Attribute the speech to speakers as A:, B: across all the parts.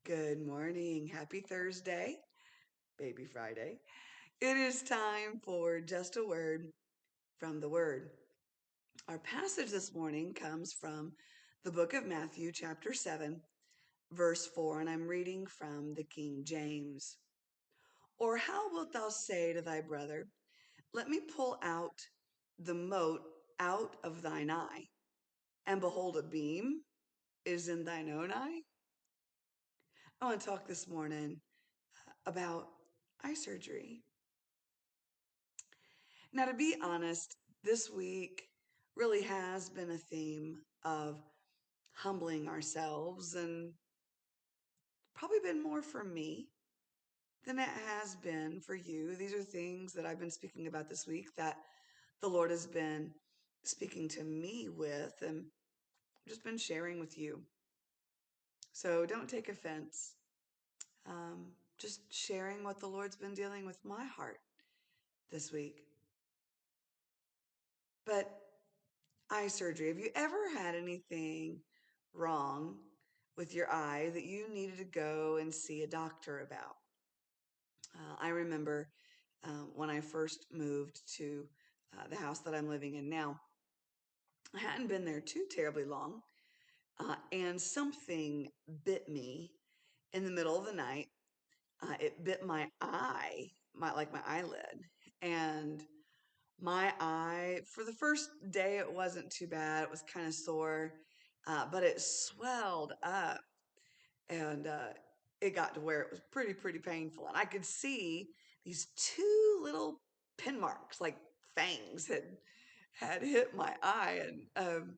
A: Good morning. Happy Thursday, Baby Friday. It is time for just a word from the Word. Our passage this morning comes from the book of Matthew, chapter 7, verse 4, and I'm reading from the King James. Or how wilt thou say to thy brother, let me pull out the mote out of thine eye, and behold, a beam is in thine own eye? I want to talk this morning about eye surgery. Now, to be honest, this week really has been a theme of humbling ourselves and probably been more for me than it has been for you. These are things that I've been speaking about this week that the Lord has been speaking to me with and just been sharing with you. So don't take offense. Just sharing what the Lord's been dealing with my heart this week. But eye surgery. Have you ever had anything wrong with your eye that you needed to go and see a doctor about? I remember when I first moved to the house that I'm living in now. I hadn't been there too terribly long, and something bit me in the middle of the night. It bit my eye, my eyelid, and my eye, for the first day, it wasn't too bad. It was kind of sore, but it swelled up and it got to where it was pretty painful. And I could see these two little pin marks, like fangs, had hit my eye. And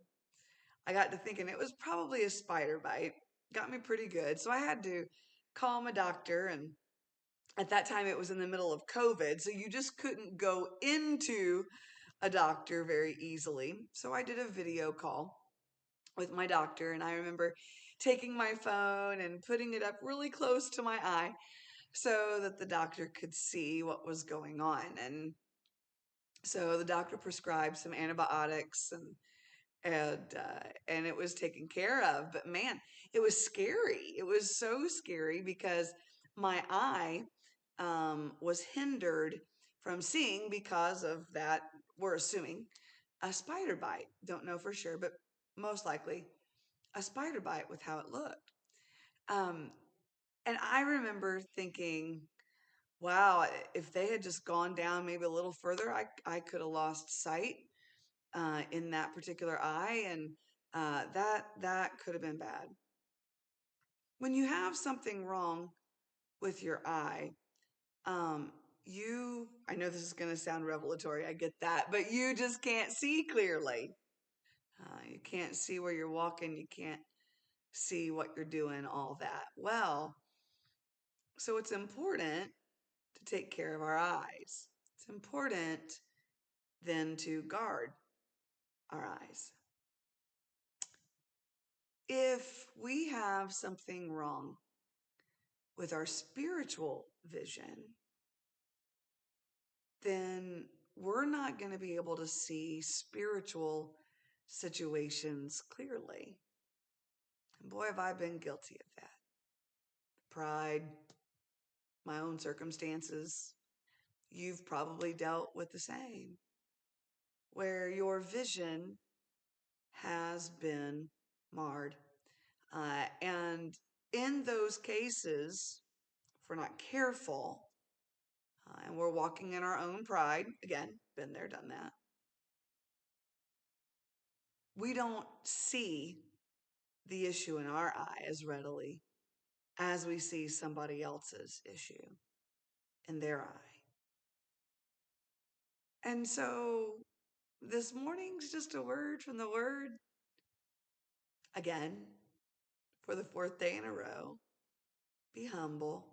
A: I got to thinking it was probably a spider bite. Got me pretty good. So I had to call my doctor, and at that time it was in the middle of COVID, so you just couldn't go into a doctor very easily. So I did a video call with my doctor, and I remember taking my phone and putting it up really close to my eye so that the doctor could see what was going on. And so the doctor prescribed some antibiotics and it was taken care of. But man, it was scary. It was so scary because my eye was hindered from seeing because of that. We're assuming a spider bite. Don't know for sure, but most likely a spider bite with how it looked. Um, and I remember thinking, wow, if they had just gone down maybe a little further, I could have lost sight in that particular eye, and that could have been bad. When you have something wrong with your eye, um, I know this is going to sound revelatory, I get that, but you just can't see clearly. You can't see where you're walking, you can't see what you're doing, all that. Well, so it's important to take care of our eyes. It's important then to guard our eyes. If we have something wrong with our spiritual vision, then we're not going to be able to see spiritual situations clearly. And boy, have I been guilty of that. Pride, my own circumstances. You've probably dealt with the same, where your vision has been marred. And in those cases, if we're not careful and we're walking in our own pride, again, been there, done that, we don't see the issue in our eye as readily as we see somebody else's issue in their eye. And so this morning's just a word from the Word. Again, for the fourth day in a row, be humble.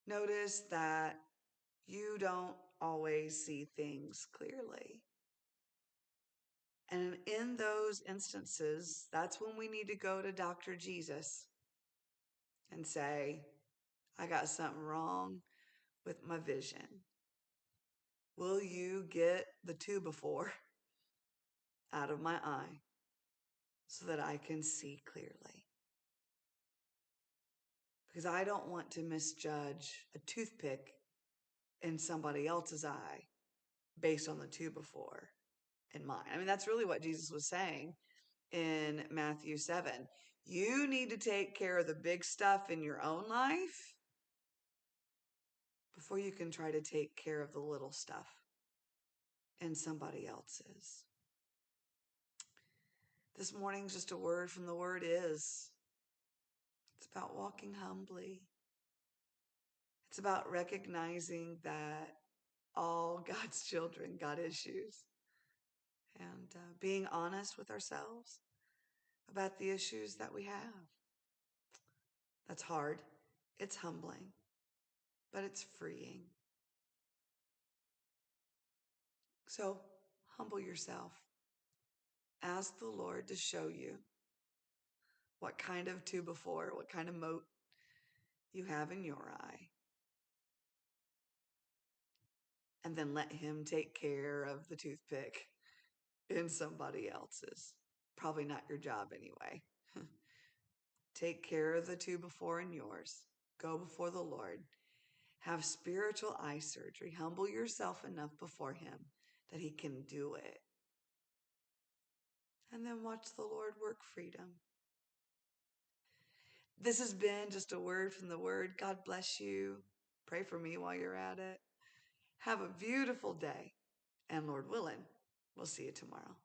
A: Notice that you don't always see things clearly. And in those instances, that's when we need to go to Dr. Jesus and say, I got something wrong with my vision. Will you get the 2x4 out of my eye so that I can see clearly? because I don't want to misjudge a toothpick in somebody else's eye based on the two before in mine. I mean, that's really what Jesus was saying in Matthew 7. You need to take care of the big stuff in your own life before you can try to take care of the little stuff in somebody else's. This morning's just a word from the word is. It's about walking humbly. It's about recognizing that all God's children got issues and being honest with ourselves about the issues that we have. That's hard. It's humbling, but it's freeing. So humble yourself. Ask the Lord to show you what kind of two before, what kind of mote you have in your eye. And then let him take care of the toothpick in somebody else's. Probably not your job anyway. Take care of the two before in yours. Go before the Lord. Have spiritual eye surgery. Humble yourself enough before him that he can do it. And then watch the Lord work freedom. This has been just a word from the word. God bless you. Pray for me while you're at it. Have a beautiful day. And Lord willing, we'll see you tomorrow.